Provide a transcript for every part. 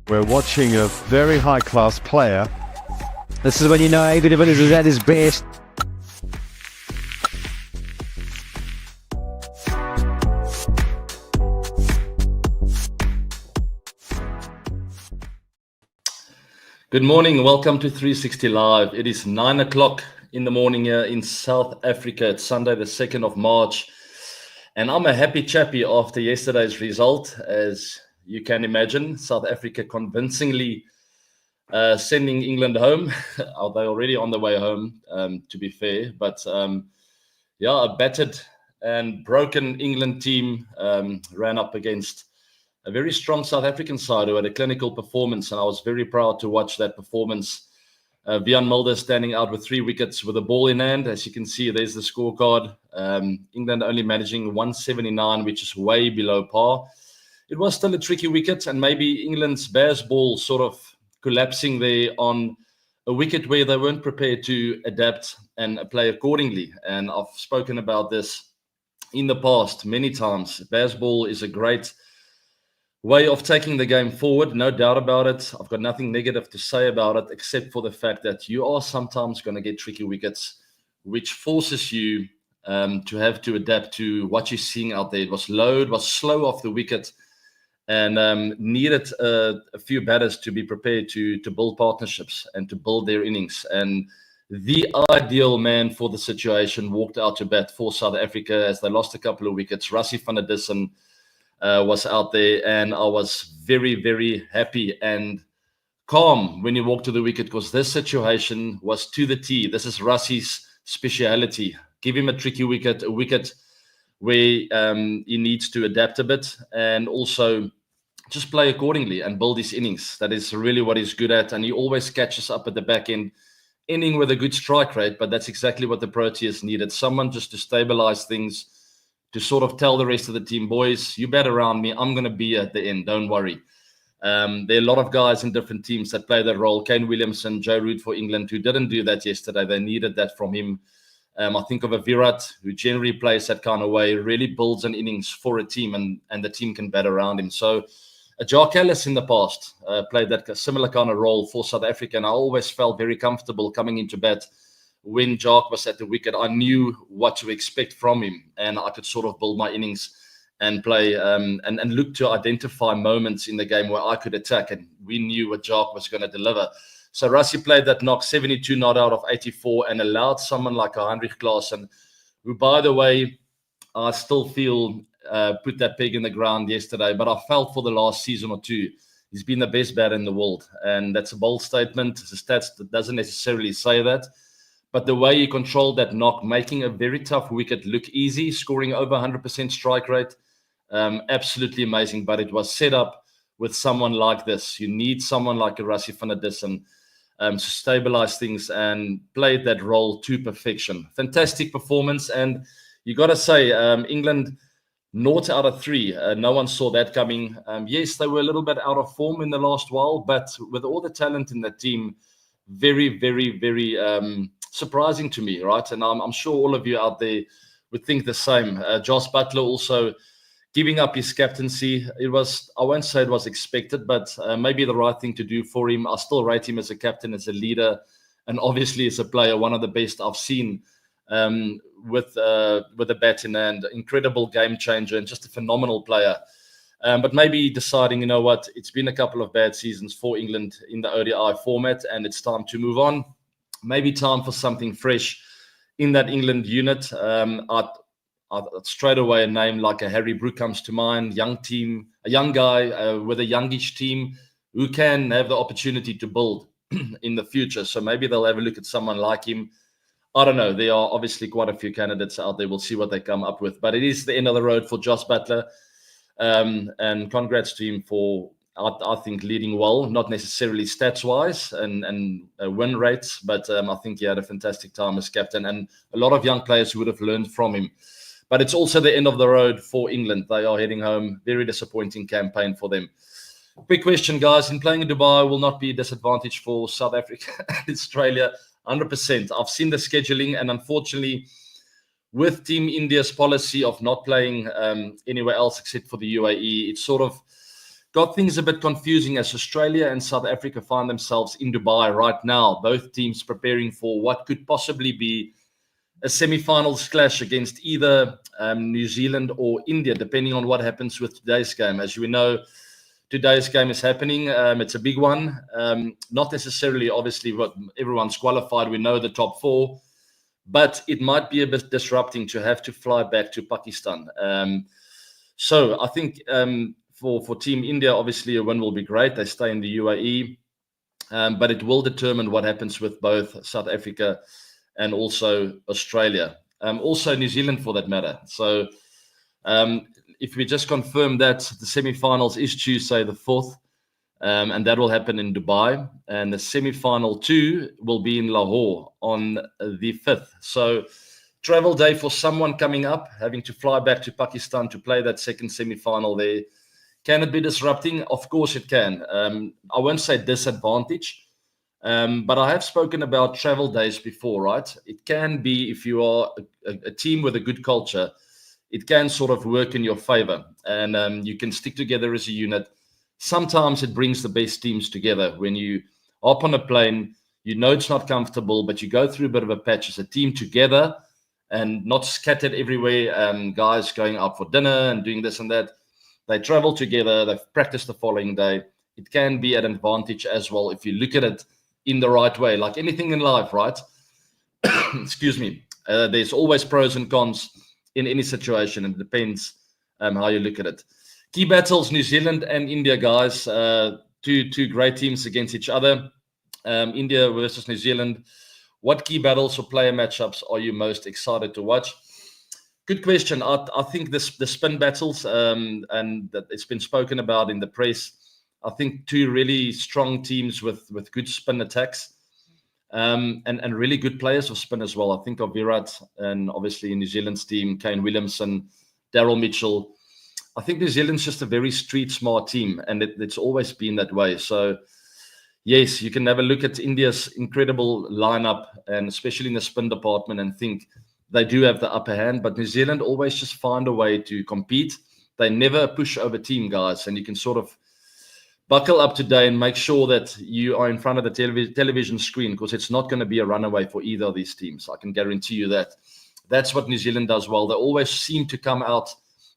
We're watching a very high-class player. This is when you know David is at his best. Good morning, welcome to 360 Live. It is 9 o'clock in the morning here in South Africa. It's Sunday the 2nd of March. And I'm a happy chappy after yesterday's result. As you can imagine, South Africa convincingly sending England home. They're already on the way home, to be fair. But a battered and broken England team ran up against a very strong South African side who had a clinical performance, and I was very proud to watch that performance. Vian Mulder standing out with 3 wickets with a ball in hand. As you can see, there's the scorecard. England only managing 179, which is way below par. It was still a tricky wicket, and maybe England's Bears ball sort of collapsing there on a wicket where they weren't prepared to adapt and play accordingly. And I've spoken about this in the past many times. Bears ball is a great way of taking the game forward, no doubt about it. I've got nothing negative to say about it, except for the fact that you are sometimes going to get tricky wickets, which forces you to have to adapt to what you're seeing out there. It was low, it was slow off the wicket, and needed a few batters to be prepared to build partnerships and to build their innings. And the ideal man for the situation walked out to bat for South Africa as they lost a couple of wickets. Rassie van der Dussen was out there, and I was very, very happy and calm when he walked to the wicket, because this situation was to the T. This is Rassie's speciality. Give him a tricky wicket, a wicket where he needs to adapt a bit and also just play accordingly and build his innings. That is really what he's good at, and he always catches up at the back end, ending with a good strike rate. But that's exactly what the Proteas needed. Someone just to stabilize things, to sort of tell the rest of the team, boys, you bet around me. I'm going to be at the end. Don't worry. There are a lot of guys in different teams that play that role. Kane Williamson, Joe Root for England, who didn't do that yesterday. They needed that from him. I think of a Virat, who generally plays that kind of way, really builds an innings for a team, and the team can bat around him. So Jacques Kallis in the past played that similar kind of role for South Africa, and I always felt very comfortable coming into bat. When Jacques was at the wicket, I knew what to expect from him, and I could sort of build my innings and play and look to identify moments in the game where I could attack, and we knew what Jacques was going to deliver. So Rassie played that knock, 72 not out of 84, and allowed someone like a Heinrich Klaasen, who, by the way, I still feel put that peg in the ground yesterday, but I felt for the last season or two, he's been the best batter in the world, and that's a bold statement. The stats doesn't necessarily say that. But the way he controlled that knock, making a very tough wicket look easy, scoring over 100% strike rate, absolutely amazing. But it was set up with someone like this. You need someone like a Rassie van der Dussen to stabilize things, and played that role to perfection. Fantastic performance. And you got to say, England, 0 out of 3. No one saw that coming. Yes, they were a little bit out of form in the last while, but with all the talent in that team, very, very, very surprising to me, right? And I'm sure all of you out there would think the same. Jos Buttler also giving up his captaincy. It was, I won't say it was expected, but maybe the right thing to do for him. I still rate him as a captain, as a leader, and obviously as a player, one of the best I've seen with a bat in hand. Incredible game changer and just a phenomenal player. But maybe deciding, you know what, it's been a couple of bad seasons for England in the ODI format, and it's time to move on. Maybe time for something fresh in that England unit. Straight away, a name like a Harry Brook comes to mind. Young team, a young guy with a youngish team who can have the opportunity to build in the future. So maybe they'll have a look at someone like him. I don't know. There are obviously quite a few candidates out there. We'll see what they come up with. But it is the end of the road for Jos Buttler. And congrats to him for, I think, leading well, not necessarily stats-wise and win rates, but I think he had a fantastic time as captain, and a lot of young players who would have learned from him. But it's also the end of the road for England. They are heading home. Very disappointing campaign for them. Quick question, guys. In playing in Dubai will not be a disadvantage for South Africa and Australia, 100%. I've seen the scheduling, and unfortunately, with Team India's policy of not playing anywhere else except for the UAE, it sort of got things a bit confusing as Australia and South Africa find themselves in Dubai right now. Both teams preparing for what could possibly be a semi-finals clash against either New Zealand or India, depending on what happens with today's game. As we know, today's game is happening. It's a big one. Not necessarily, obviously, what everyone's qualified. We know the top 4, but it might be a bit disrupting to have to fly back to Pakistan. So I think for Team India, obviously a win will be great. They stay in the UAE, but it will determine what happens with both South Africa and also Australia, also New Zealand for that matter. So if we just confirm that the semi-finals is Tuesday the 4th, and that will happen in Dubai, and the semi-final 2 will be in Lahore on the 5th. So travel day for someone coming up, having to fly back to Pakistan to play that second semi-final there. Can it be disrupting? Of course it can. I won't say disadvantage, but I have spoken about travel days before, right? It can be, if you are a team with a good culture, it can sort of work in your favor, and you can stick together as a unit. Sometimes it brings the best teams together when you hop on a plane, you know it's not comfortable, but you go through a bit of a patch as a team together and not scattered everywhere, guys going out for dinner and doing this and that. They travel together, they've practiced the following day. It can be an advantage as well if you look at it in the right way, like anything in life, right? Excuse me. There's always pros and cons in any situation, and it depends how you look at it. Key battles, New Zealand and India, guys. Two great teams against each other. India versus New Zealand. What key battles or player matchups are you most excited to watch? Good question. I think the spin battles, and that it's been spoken about in the press. I think 2 really strong teams with good spin attacks, and really good players of spin as well. I think of Virat, and obviously in New Zealand's team, Kane Williamson, Daryl Mitchell. I think New Zealand's just a very street smart team, and it's always been that way. So yes, you can have a look at India's incredible lineup, and especially in the spin department, and think they do have the upper hand. But New Zealand always just find a way to compete. They never push over team, guys, and you can sort of buckle up today and make sure that you are in front of the television screen, because it's not going to be a runaway for either of these teams. I can guarantee you that. That's what New Zealand does well. They always seem to come out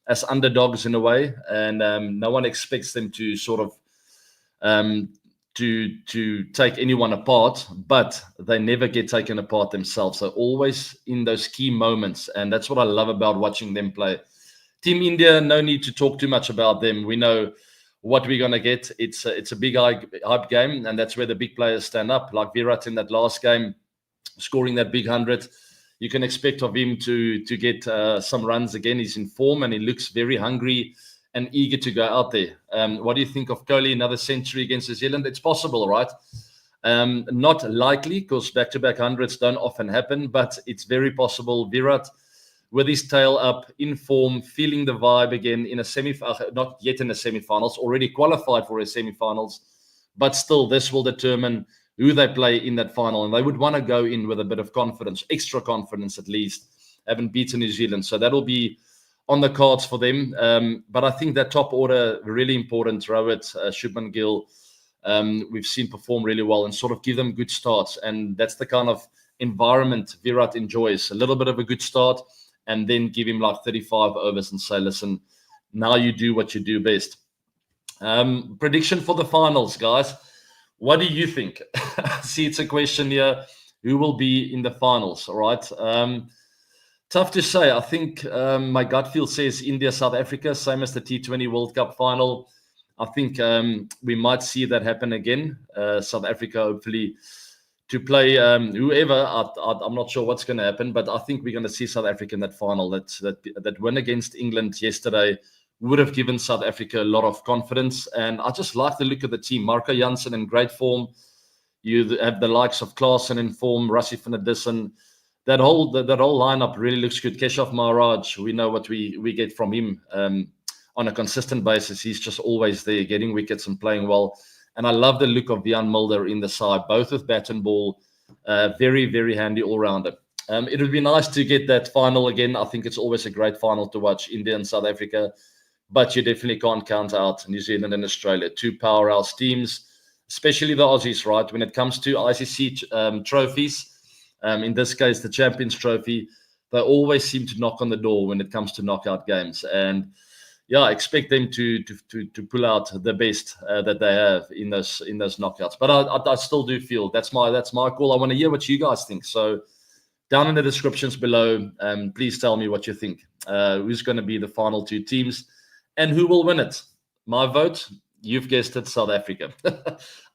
as underdogs in a way, and no one expects them to sort of to take anyone apart, but they never get taken apart themselves. They're always in those key moments, and that's what I love about watching them play. Team India, no need to talk too much about them. We know what we're going to get. It's a big hype game, and that's where the big players stand up, like Virat in that last game, scoring that big 100. You can expect of him to get some runs again. He's in form, and he looks very hungry and eager to go out there. What do you think of Kohli, another century against New Zealand? It's possible, right? Not likely, because back-to-back hundreds don't often happen, but it's very possible. Virat, with his tail up, in form, feeling the vibe again in a not yet in the semi-finals, already qualified for a semi-finals, but still this will determine who they play in that final. And they would want to go in with a bit of confidence, extra confidence at least, having beaten New Zealand. So that'll be on the cards for them. But I think that top order, really important. Rohit, Shubman Gill, we've seen perform really well and sort of give them good starts. And that's the kind of environment Virat enjoys. A little bit of a good start, and then give him like 35 overs and say, listen, now you do what you do best. Prediction for the finals, guys. What do you think? See, it's a question here. Who will be in the finals? All right. Tough to say. I think my gut feel says India, South Africa, same as the T20 World Cup final. I think we might see that happen again. South Africa, hopefully, to play whoever. I'm not sure what's going to happen, but I think we're going to see South Africa in that final. That win against England yesterday would have given South Africa a lot of confidence. And I just like the look of the team. Marco Jansen in great form. You have the likes of Klaasen in form, Rassie van der Dussen. That whole lineup really looks good. Keshav Maharaj, we know what we get from him on a consistent basis. He's just always there, getting wickets and playing well. And I love the look of Jan Mulder in the side, both with bat and ball. Very, very handy all-rounder. It would be nice to get that final again. I think it's always a great final to watch, India and South Africa. but you definitely can't count out New Zealand and Australia, 2 powerhouse teams, especially the Aussies, right? When it comes to ICC trophies, in this case, the Champions Trophy, they always seem to knock on the door when it comes to knockout games. And yeah, I expect them to pull out the best that they have in those knockouts. But I still do feel that's my call. I want to hear what you guys think. So down in the descriptions below, please tell me what you think. Who's going to be the final 2 teams and who will win it? My vote, you've guessed it, South Africa.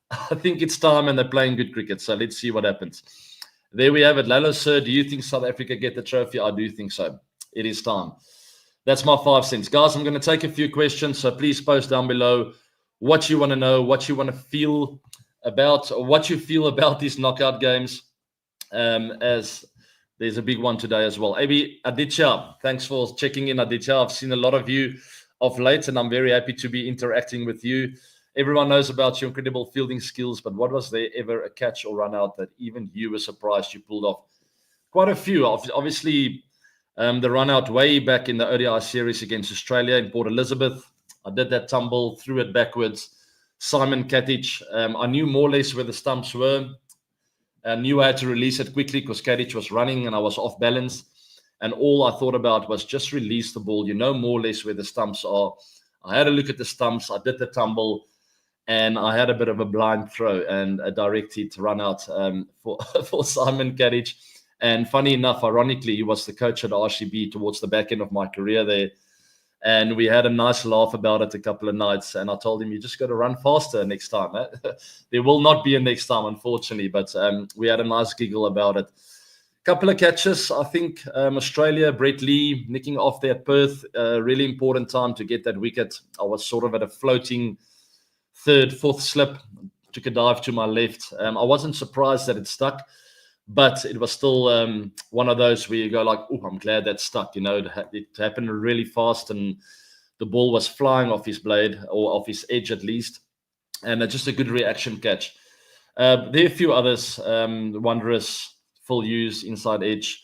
I think it's time and they're playing good cricket. So let's see what happens. There we have it. Lalo, sir, do you think South Africa get the trophy? I do think so. It is time. That's my 5 cents. Guys, I'm going to take a few questions. So please post down below what you want to know, what you want to feel about, or what you feel about these knockout games, as there's a big one today as well. Maybe Aditya, thanks for checking in, Aditya. I've seen a lot of you of late, and I'm very happy to be interacting with you. Everyone knows about your incredible fielding skills, but what was there ever a catch or run out that even you were surprised you pulled off? Quite a few. Obviously, the run out way back in the ODI series against Australia in Port Elizabeth. I did that tumble, threw it backwards. Simon Katic, I knew more or less where the stumps were. I knew I had to release it quickly because Katic was running and I was off balance. And all I thought about was just release the ball. You know more or less where the stumps are. I had a look at the stumps. I did the tumble. And I had a bit of a blind throw and a direct hit run out for Simon Katic. And funny enough, ironically, he was the coach at RCB towards the back end of my career there. And we had a nice laugh about it a couple of nights. And I told him, you just got to run faster next time. There will not be a next time, unfortunately. But we had a nice giggle about it. Couple of catches. I think Australia, Brett Lee, nicking off there at Perth. Really important time to get that wicket. I was sort of at a floating 3rd, 4th slip, took a dive to my left. I wasn't surprised that it stuck, but it was still one of those where you go like, oh, I'm glad that stuck. You know, it happened really fast and the ball was flying off his blade or off his edge at least. And just a good reaction catch. There are a few others, Wondrous, full use, inside edge.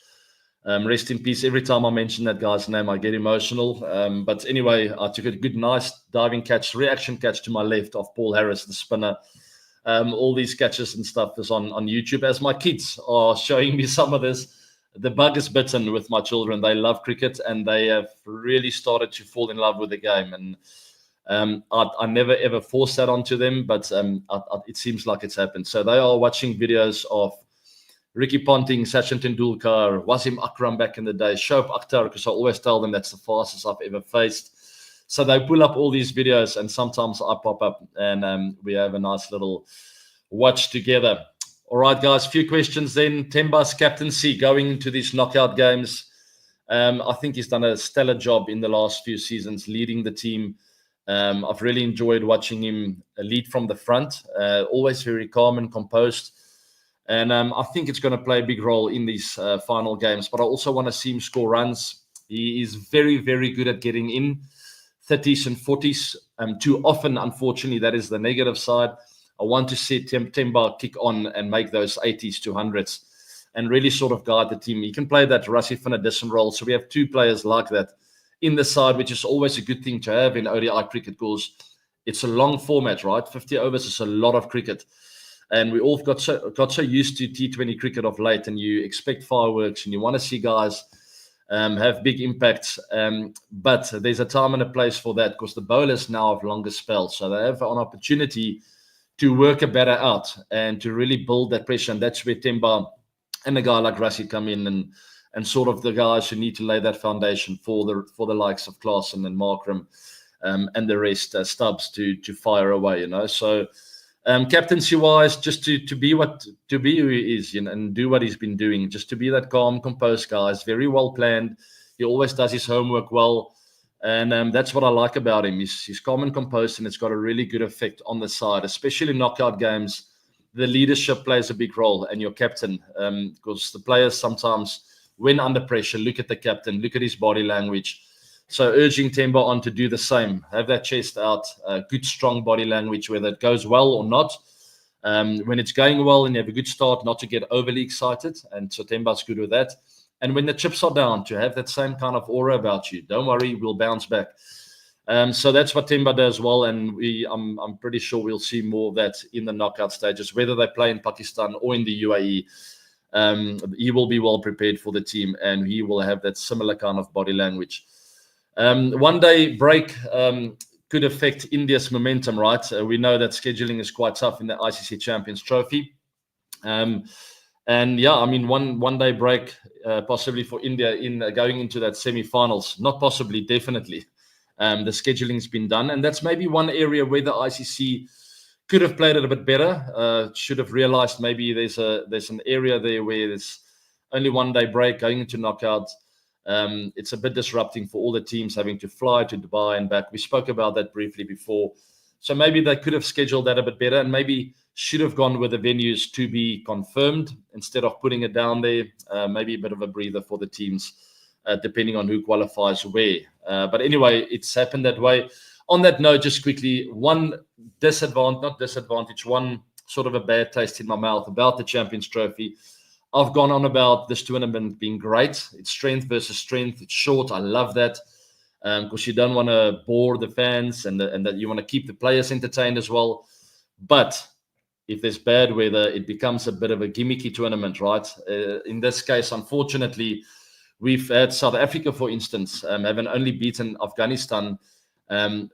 Rest in peace. Every time I mention that guy's name, I get emotional. But anyway, I took a good, nice diving catch, reaction catch to my left off Paul Harris, the spinner. All these catches and stuff is on YouTube as my kids are showing me some of this. The bug is bitten with my children. They love cricket and they have really started to fall in love with the game. And I never, ever forced that onto them, but it seems like it's happened. So they are watching videos of Ricky Ponting, Sachin Tendulkar, Wasim Akram back in the day, Shoaib Akhtar, because I always tell them that's the fastest I've ever faced. So they pull up all these videos and sometimes I pop up and we have a nice little watch together. All right, guys, a few questions then. Temba's captaincy going into these knockout games. I think he's done a stellar job in the last few seasons leading the team. I've really enjoyed watching him lead from the front, always very calm and composed. And I think it's going to play a big role in these final games. But I also want to see him score runs. He is very, very good at getting in 30s and 40s. Too often, unfortunately, that is the negative side. I want to see Temba kick on and make those 80s to 100s and really sort of guide the team. He can play that Rassie van der Dussen role. So we have 2 players like that in the side, which is always a good thing to have in ODI cricket because it's a long format, right? 50 overs is a lot of cricket. And we all got so used to T20 cricket of late, and you expect fireworks, and you want to see guys have big impacts. But there's a time and a place for that because the bowlers now have longer spells, so they have an opportunity to work a batter out and to really build that pressure. And that's where Temba and a guy like Rassie come in and sort of the guys who need to lay that foundation for the likes of Klaasen and Markram and the rest, Stubbs to fire away. You know, so. Captaincy wise, just to be who he is, you know, and do what he's been doing, just to be that calm, composed guy. It's very well planned. He always does his homework well, and that's what I like about him. He's calm and composed, and it's got a really good effect on the side, especially in knockout games. The leadership plays a big role, and your captain, because the players sometimes, when under pressure, look at the captain, look at his body language. So urging Temba on to do the same, have that chest out, good, strong body language, whether it goes well or not. When it's going well and you have a good start, not to get overly excited. And so Temba's good with that. And when the chips are down, to have that same kind of aura about you. Don't worry, we'll bounce back. So that's what Temba does well, and I'm pretty sure we'll see more of that in the knockout stages, whether they play in Pakistan or in the UAE. He will be well prepared for the team, and he will have that similar kind of body language. One day break could affect India's momentum, right? We know that scheduling is quite tough in the ICC Champions Trophy. And yeah, I mean, one day break possibly for India in going into that semi-finals. Not possibly, definitely. The scheduling's been done, and that's maybe one area where the ICC could have played it a bit better. Should have realized maybe there's an area there where there's only one day break going into knockout. It's a bit disrupting for all the teams having to fly to Dubai and back. We spoke about that briefly before. So maybe they could have scheduled that a bit better, and maybe should have gone with the venues to be confirmed instead of putting it down there. Maybe a bit of a breather for the teams, depending on who qualifies where. But anyway, it's happened that way. On that note, just quickly, one sort of a bad taste in my mouth about the Champions Trophy. I've gone on about this tournament being great. It's strength versus strength. It's short. I love that because you don't want to bore the fans and that you want to keep the players entertained as well. But if there's bad weather, it becomes a bit of a gimmicky tournament, right? In this case, unfortunately, we've had South Africa, for instance, having only beaten Afghanistan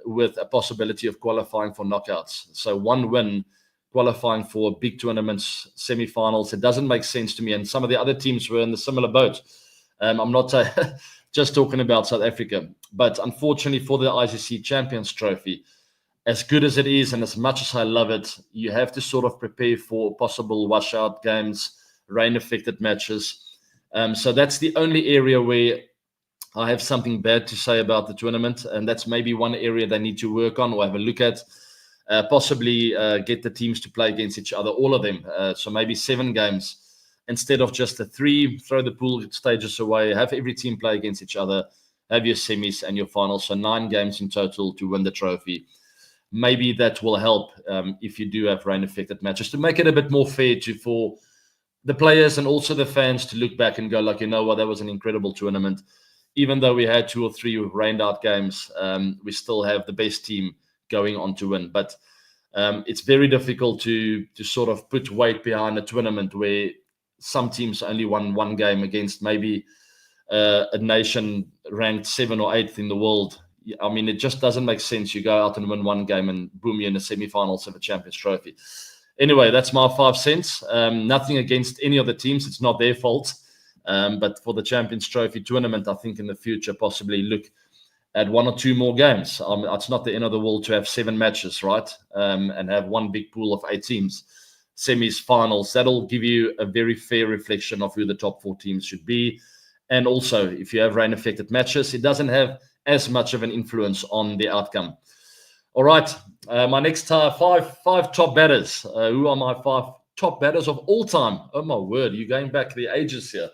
with a possibility of qualifying for knockouts. So one win qualifying for big tournaments, semi-finals, it doesn't make sense to me. And some of the other teams were in the similar boat. I'm not just talking about South Africa. But unfortunately for the ICC Champions Trophy, as good as it is and as much as I love it, you have to sort of prepare for possible washout games, rain-affected matches. So that's the only area where I have something bad to say about the tournament, and that's maybe one area they need to work on or have a look at. Possibly get the teams to play against each other, all of them. So maybe 7 games instead of just the 3. Throw the pool stages away, have every team play against each other, have your semis and your finals. So 9 games in total to win the trophy. Maybe that will help if you do have rain-affected matches to make it a bit more fair for the players and also the fans to look back and go like, you know what, that was an incredible tournament. Even though we had 2 or 3 rained-out games, we still have the best team going on to win. But it's very difficult to sort of put weight behind a tournament where some teams only won 1 game against maybe a nation ranked 7th or 8th in the world. I mean, it just doesn't make sense. You go out and win 1 game and boom, you're in the semi-finals of a Champions Trophy. Anyway, that's my 5 cents. Nothing against any of the teams. It's not their fault. But for the Champions Trophy tournament, I think in the future, possibly look at 1 or 2 more games. It's not the end of the world to have 7 matches, right? And have 1 big pool of 8 teams, semis, finals. That'll give you a very fair reflection of who the top 4 teams should be. And also, if you have rain-affected matches, it doesn't have as much of an influence on the outcome. All right, my next 5 top batters. Who are my 5 top batters of all time? Oh, my word, you're going back the ages here.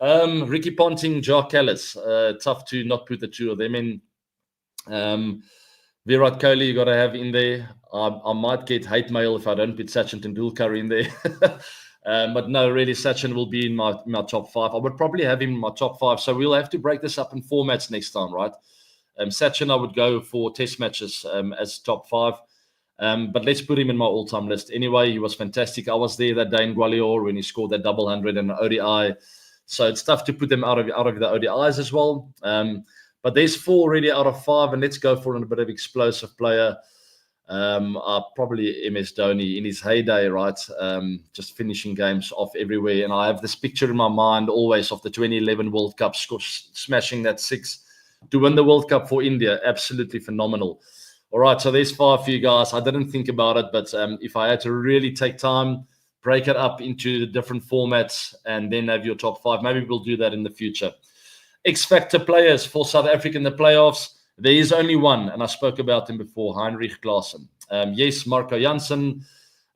Ricky Ponting, Jacques Kallis. Tough to not put the 2 of them in. Virat Kohli, you got to have in there. I might get hate mail if I don't put Sachin Tendulkar in there. But no, really, Sachin will be in my top 5. I would probably have him in my top 5. So we'll have to break this up in formats next time, right? Sachin, I would go for test matches as top 5. But let's put him in my all-time list. Anyway, he was fantastic. I was there that day in Gwalior when he scored that double 100 in an ODI. So it's tough to put them out of the ODIs as well. But there's 4 already out of 5, and let's go for a bit of explosive player. Probably MS Dhoni in his heyday, right? Just finishing games off everywhere. And I have this picture in my mind always of the 2011 World Cup, smashing that 6 to win the World Cup for India. Absolutely phenomenal. All right, so there's 5 for you guys. I didn't think about it, but if I had to really take time, break it up into the different formats and then have your top 5, maybe we'll do that in the future. X-Factor players for South Africa in the playoffs. There is only one, and I spoke about him before, Heinrich Klaasen. Yes, Marco Jansen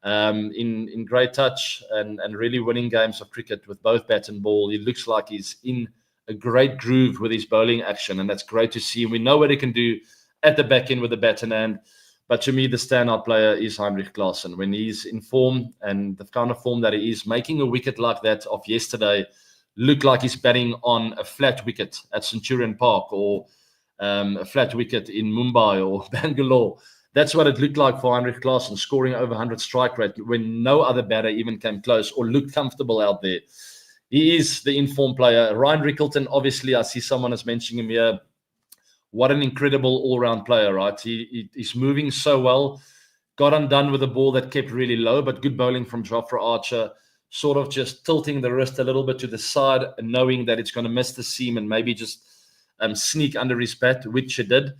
in great touch and really winning games of cricket with both bat and ball. He looks like he's in a great groove with his bowling action, and that's great to see. We know what he can do at the back end with the bat in hand. But to me, the standout player is Heinrich Klaasen. When he's in form and the kind of form that he is, making a wicket like that of yesterday look like he's batting on a flat wicket at Centurion Park or a flat wicket in Mumbai or Bangalore. That's what it looked like for Heinrich Klaasen, scoring over 100 strike rate when no other batter even came close or looked comfortable out there. He is the informed player. Ryan Rickelton, obviously, I see someone is mentioning him here. What an incredible all-round player, right? He's moving so well. Got undone with a ball that kept really low, but good bowling from Jofra Archer, sort of just tilting the wrist a little bit to the side and knowing that it's going to miss the seam and maybe just sneak under his bat, which it did.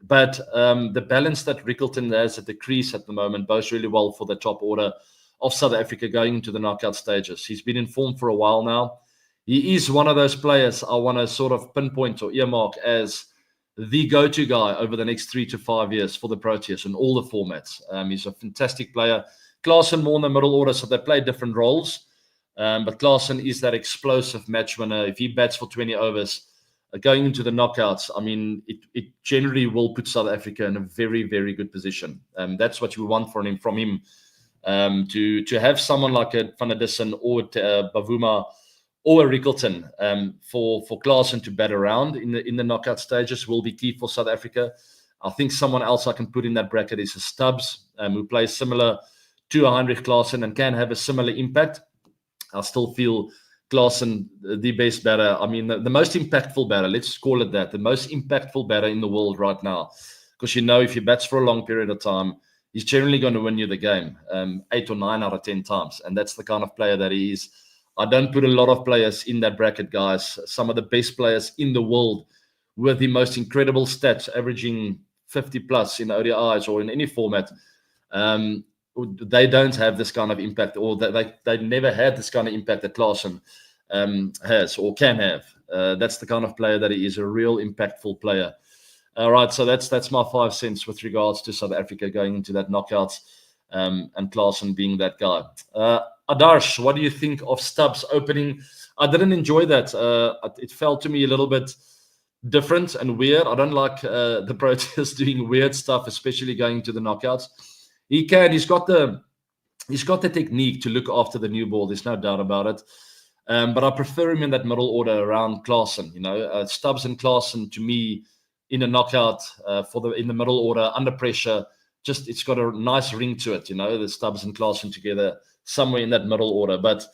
But the balance that Rickelton has at the crease at the moment bodes really well for the top order of South Africa going into the knockout stages. He's been in form for a while now. He is one of those players I want to sort of pinpoint or earmark as the go-to guy over the next 3 to 5 years for the Proteas in all the formats. He's a fantastic player. Klaasen more in the middle order, so they play different roles. But Klaasen is that explosive match winner. If he bats for 20 overs, going into the knockouts, I mean, it generally will put South Africa in a very, very good position. That's what you want from him. To have someone like a Van der Dussen or Bavuma or a Rickelton for Klaasen to bat around in the knockout stages will be key for South Africa. I think someone else I can put in that bracket is a Stubbs, who plays similar to a Heinrich Klaasen and can have a similar impact. I still feel Klaasen, the best batter. I mean, the most impactful batter, let's call it that, the most impactful batter in the world right now. Because if he bats for a long period of time, he's generally going to win you the game 8 or 9 out of 10 times. And that's the kind of player that he is. I don't put a lot of players in that bracket, guys. Some of the best players in the world with the most incredible stats, averaging 50 plus in ODIs or in any format. They don't have this kind of impact, or they never had this kind of impact that Klaasen has or can have. That's the kind of player that he is, a real impactful player. All right, so that's my 5 cents with regards to South Africa going into that knockouts, and Klaasen being that guy. Adarsh, what do you think of Stubbs opening? I didn't enjoy that. It felt to me a little bit different and weird. I don't like the Proteas doing weird stuff, especially going to the knockouts. He's got the technique to look after the new ball. There's no doubt about it. But I prefer him in that middle order around Klaasen. Stubbs and Klaasen to me in a knockout in the middle order under pressure. Just it's got a nice ring to it. The Stubbs and Klaasen together somewhere in that middle order. But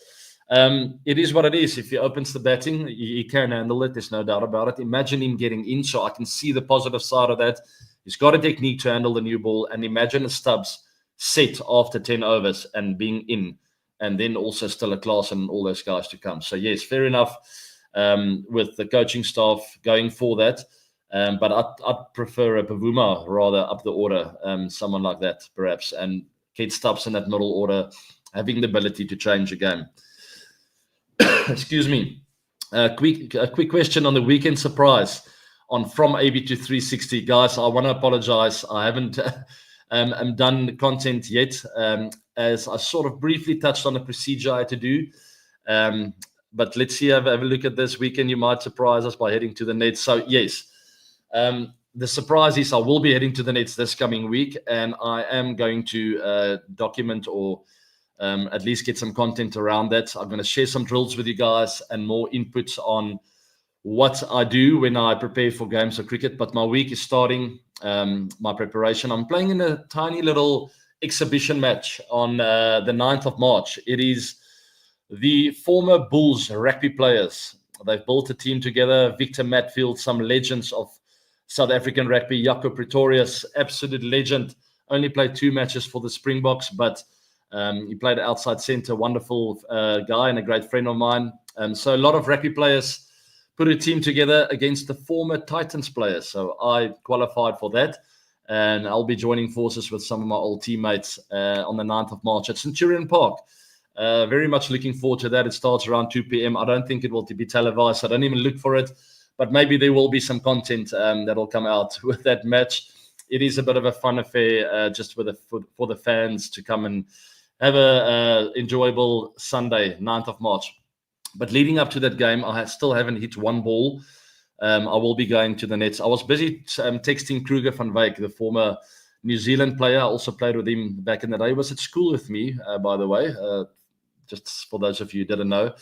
it is what it is. If he opens the batting, he can handle it. There's no doubt about it. Imagine him getting in, so I can see the positive side of that. He's got a technique to handle the new ball, and imagine a Stubbs set after 10 overs and being in, and then also still a Klaasen and all those guys to come. So yes, fair enough with the coaching staff going for that. But I'd prefer a Bavuma rather up the order, someone like that perhaps, and Kate Stubbs in that middle order, having the ability to change a game. Excuse me. A quick question on the weekend surprise on From AB to 360. Guys, I want to apologize. I haven't done the content yet, as I sort of briefly touched on the procedure I had to do. But let's see, have a look at this weekend. You might surprise us by heading to the Nets. So yes, the surprise is I will be heading to the Nets this coming week, and I am going to document or at least get some content around that. I'm going to share some drills with you guys and more inputs on what I do when I prepare for games of cricket. But my week is starting, my preparation. I'm playing in a tiny little exhibition match on the 9th of March. It is the former Bulls rugby players. They've built a team together. Victor Matfield, some legends of South African rugby. Jaco Pretorius, absolute legend. Only played 2 matches for the Springboks, but he played outside centre. Wonderful guy and a great friend of mine. So a lot of rugby players put a team together against the former Titans players. So I qualified for that, and I'll be joining forces with some of my old teammates on the 9th of March at Centurion Park. Very much looking forward to that. It starts around 2 p.m. I don't think it will be televised. I don't even look for it, but maybe there will be some content that will come out with that match. It is a bit of a fun affair just for the fans to come and have a enjoyable Sunday, 9th of March. But leading up to that game, I still haven't hit one ball. I will be going to the Nets. I was busy texting Kruger van Wyk, the former New Zealand player. I also played with him back in the day. He was at school with me, by the way, just for those of you who didn't know.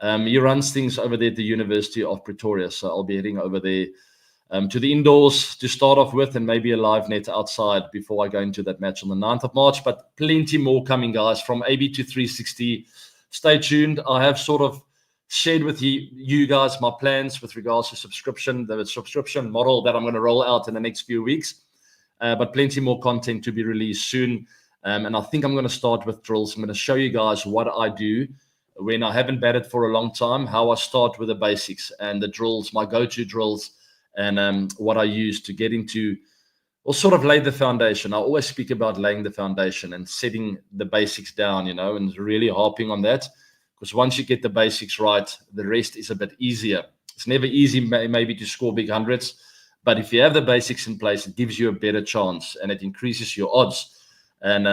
He runs things over there at the University of Pretoria, so I'll be heading over there to the indoors to start off with, and maybe a live net outside before I go into that match on the 9th of March. But plenty more coming, guys, from AB to 360. Stay tuned. I have sort of shared with you guys my plans with regards to the subscription model that I'm going to roll out in the next few weeks. But plenty more content to be released soon. And I think I'm going to start with drills. I'm going to show you guys what I do when I haven't batted for a long time, how I start with the basics and the drills, my go-to drills, and what I use to get into or sort of lay the foundation. I always speak about laying the foundation and setting the basics down, and really harping on that. Because once you get the basics right, the rest is a bit easier. It's never easy maybe to score big hundreds, but if you have the basics in place, it gives you a better chance and it increases your odds. And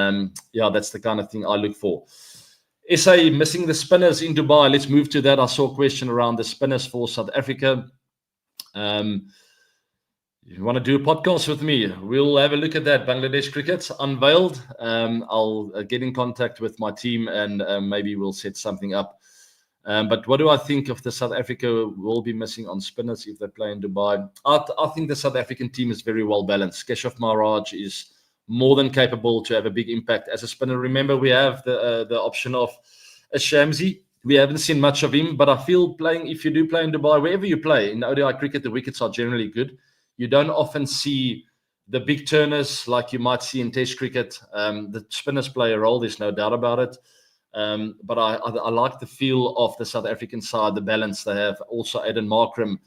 that's the kind of thing I look for. SA missing the spinners in Dubai. Let's move to that. I saw a question around the spinners for South Africa. If you want to do a podcast with me, we'll have a look at that. Bangladesh Cricket unveiled. I'll get in contact with my team and maybe we'll set something up. But what do I think of the South Africa will be missing on spinners if they play in Dubai? I think the South African team is very well balanced. Keshav Maharaj is more than capable to have a big impact as a spinner. Remember, we have the option of a Shamsi. We haven't seen much of him, but I feel if you do play in Dubai, wherever you play, in ODI cricket, the wickets are generally good. You don't often see the big turners like you might see in Test cricket. The spinners play a role, there's no doubt about it. But I like the feel of the South African side, the balance they have. Also, Aiden Markram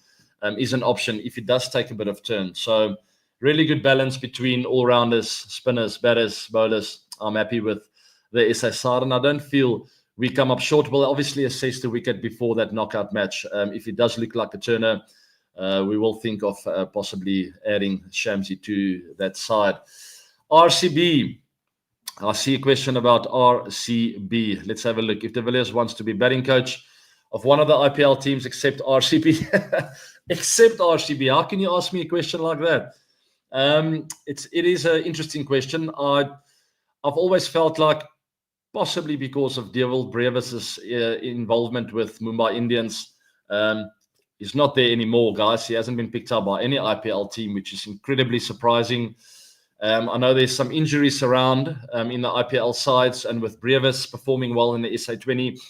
is an option if it does take a bit of turn. So really good balance between all-rounders, spinners, batters, bowlers. I'm happy with the SA side, and I don't feel we come up short. We'll obviously assess the wicket before that knockout match. If it does look like a turner, we will think of possibly adding Shamsi to that side. RCB. I see a question about RCB. Let's have a look. If de Villiers wants to be batting coach of one of the IPL teams except RCB, except RCB, how can you ask me a question like that? It is an interesting question. I've always felt like possibly because of Devil Brevis's involvement with Mumbai Indians, he's not there anymore, guys. He hasn't been picked up by any IPL team, which is incredibly surprising. I know there's some injuries around in the IPL sides, and with Brevis performing well in the SA20,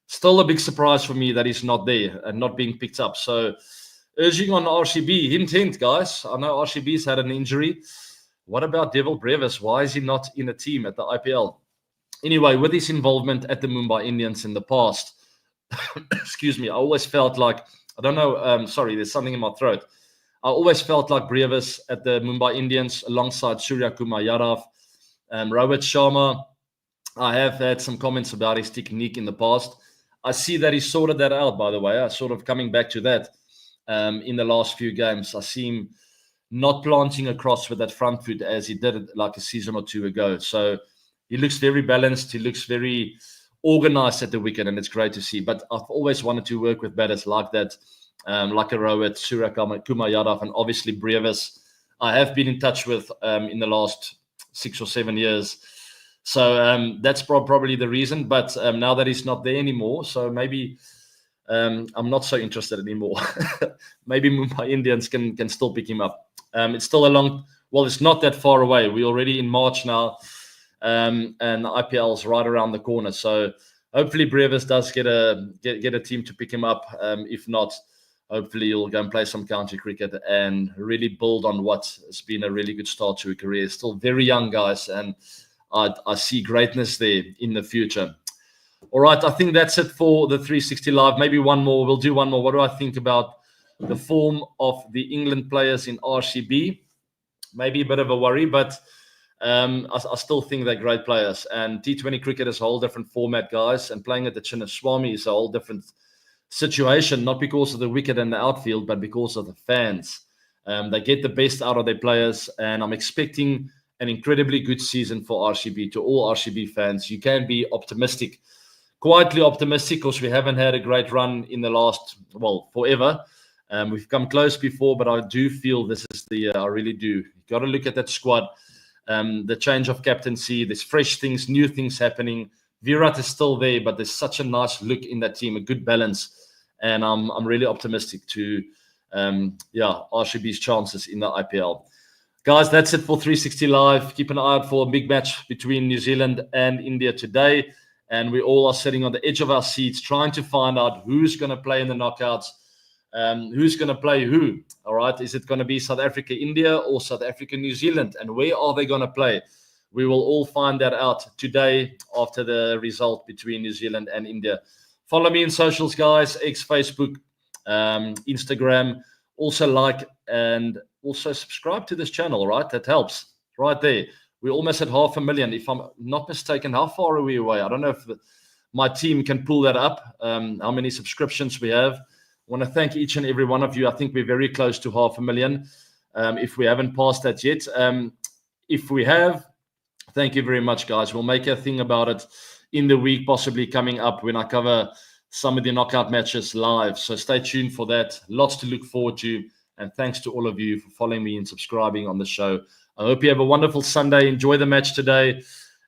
still a big surprise for me that he's not there and not being picked up. So urging on RCB, hint, guys. I know RCB's had an injury. What about Devil Brevis? Why is he not in a team at the IPL? Anyway, with his involvement at the Mumbai Indians in the past, excuse me, I always felt like, I don't know, sorry, there's something in my throat. I always felt like Brevis at the Mumbai Indians alongside Surya Kumar Yadav, Rohit Sharma. I have had some comments about his technique in the past. I see that he sorted that out, by the way. I sort of coming back to that in the last few games. I see him not planting across with that front foot as he did like a season or two ago. So he looks very balanced. He looks very organized at the wicket, and it's great to see. But I've always wanted to work with batters like that, like a Rohit, Surya Kumar Yadav, and obviously Brevis. I have been in touch with in the last 6 or 7 years. So that's probably the reason. But now that he's not there anymore, so maybe I'm not so interested anymore. Maybe Mumbai Indians can still pick him up. It's still it's not that far away. We're already in March now. And the IPL is right around the corner. So hopefully Brevis does get a team to pick him up. If not, hopefully he'll go and play some county cricket and really build on what has been a really good start to a career. Still very young, guys, and I see greatness there in the future. All right, I think that's it for the 360 Live. Maybe one more. We'll do one more. What do I think about the form of the England players in RCB? Maybe a bit of a worry, but I still think they're great players. And T20 cricket is a whole different format, guys. And playing at the Chinnaswamy is a whole different situation, not because of the wicket and the outfield, but because of the fans. They get the best out of their players. And I'm expecting an incredibly good season for RCB. To all RCB fans, you can be optimistic, quietly optimistic, because we haven't had a great run in the last, forever. We've come close before, but I do feel this is the year. I really do. You've got to look at that squad. The change of captaincy, there's fresh things, new things happening. Virat is still there, but there's such a nice look in that team, a good balance. And I'm really optimistic to RCB's chances in the IPL. Guys, that's it for 360 Live. Keep an eye out for a big match between New Zealand and India today. And we all are sitting on the edge of our seats trying to find out who's going to play in the knockouts, who's going to play who. All right. Is it going to be South Africa, India, or South Africa, New Zealand? And where are they going to play? We will all find that out today after the result between New Zealand and India. Follow me in socials, guys. X, Facebook, Instagram. Also like and also subscribe to this channel, right? That helps right there. We're almost at 500,000. If I'm not mistaken, how far are we away? I don't know if my team can pull that up, how many subscriptions we have. I want to thank each and every one of you. I think we're very close to 500,000 if we haven't passed that yet. If we have, thank you very much, guys. We'll make a thing about it in the week, possibly coming up when I cover some of the knockout matches live. So stay tuned for that. Lots to look forward to. And thanks to all of you for following me and subscribing on the show. I hope you have a wonderful Sunday. Enjoy the match today.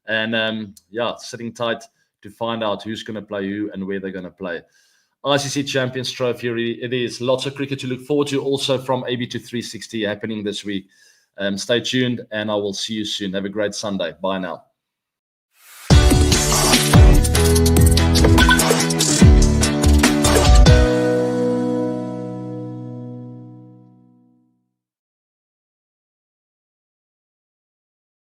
And sitting tight to find out who's going to play who and where they're going to play. ICC Champions Trophy, it is. Lots of cricket to look forward to also from AB to 360 happening this week. Stay tuned and I will see you soon. Have a great Sunday. Bye now.